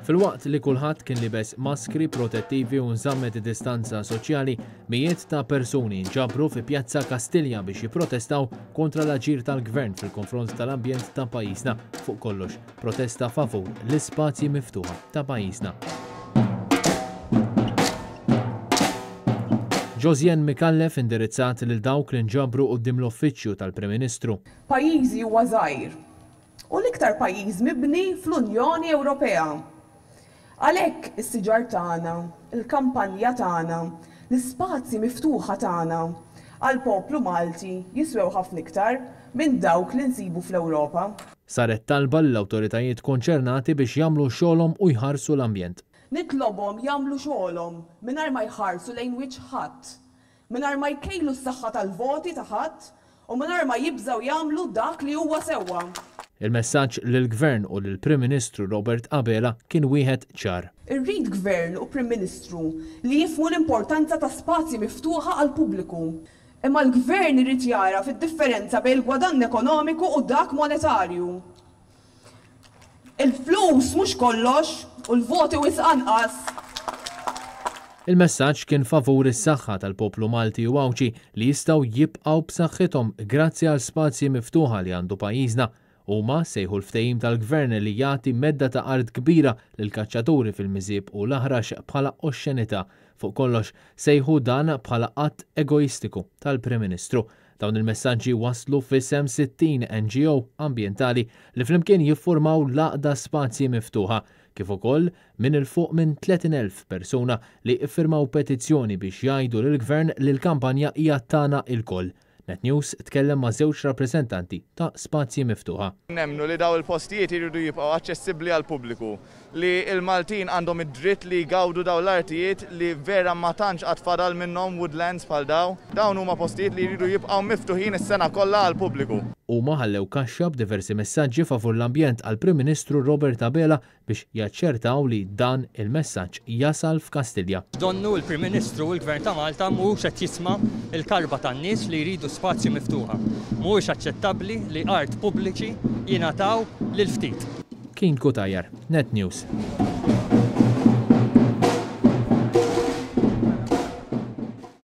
Filwaqt li kulħadd kien libes maskri protettivi u nżammet distanza soċjali, mijiet ta' persuni nġabru fi Pjazza Kastilja biex jipprotestaw kontra l-aġir tal-Gvern fil-konfront tal-ambjent ta' pajjiżna fuq kollox. Protesta favur l-ispazji miftuħa ta' pajjiżna. Josien Mikallef indirizzat lil dawk li nġabru quddiem l-uffiċċju tal-Prim Ministru. Pajjiżi huwa żgħir u l-iktar pajjiż mibni fl-Unjoni Ewropea. Għalhekk is-siġar tagħna, il-kampanja tagħna, l-ispazji miftuħa tagħna għall-poplu Malti jiswew ħafna iktar minn dawk li nsibu fl-Ewropa. Saret talba l-awtoritajiet konċernati biex jagħmlu xogħolhom u jħarsu l-ambjent. Nitlobhom jagħmlu xogħolhom mingħajr ma jħarsu lejn wiċċ ħadd, mingħajr ma jkejlu s-saħħa tal-voti ta' ħadd u mingħajr ma jibżgħu jagħmlu dak li huwa sewwa. Il-messaġġ lill-Gvern u lill-Prim Ministru Robert Abela kien wieħed ċar. Irrid Gvern u Prim Ministru li jifhmu l-importanza ta' spazji miftuħa għall-pubbliku. Imma l-Gvern irid jara fid-differenza bejn il-gwadann ekonomiku u dak monetarju. Il-flus mhux kollox u l-voti wisq anqas. Il-messaġġ kien favur is-saħħa tal-poplu Malti u Awċi li jistgħu jibqgħu b'saħħithom grazzi għal spazji miftuħa li għandu pajjiżna. Huma sejħu l-ftehim tal-Gvern li jagħti medda ta' art kbira lil kaċċaturi fil-miżieb u l-aħrax bħala oxxenità. Fuq kollox sejħu dan bħala qatt egoistiku tal-Prim Ministru. Dawn il-messaġġi waslu f'isem 60 NGO ambjentali li flimkien jiffurmaw l-aqda spazji miftuħa, kif ukoll minn il-fuq minn 30,000 persuna li iffirmaw petizzjoni biex jgħidu lill-Gvern li l-kampanja hija tagħna il-koll. NetNews tkellem ma' żewġ rappreżentanti ta' spazji miftuħa. Nemmnu li daw il-postijiet iridu jibqgħu aċċessibbli għall pubbliku, li l-Maltin għandhom id-dritt li jgawdu daw l-artijiet li vera ma tantx qatt fadal minnhom woodlands bħal daw. Dawn huma postijiet li jridu jibqgħu miftuħin is-sena kollha għall pubbliku. Huma ħallew kaxxa b'diversi messaġġi favur l-ambjent għall Prim Ministru Robert Abela biex jaċċertaw li dan il-messaġġ jasal f'Kastilja. Donnu l-Prim Ministru u l-Gvern ta' Malta mhux qed jisma' il-karba tan-nies li jridu spazji miftuħa. Mhuwiex aċċettabbli li art pubbliċi jingħataw lil ftit. Kien Kutajar, NetNews.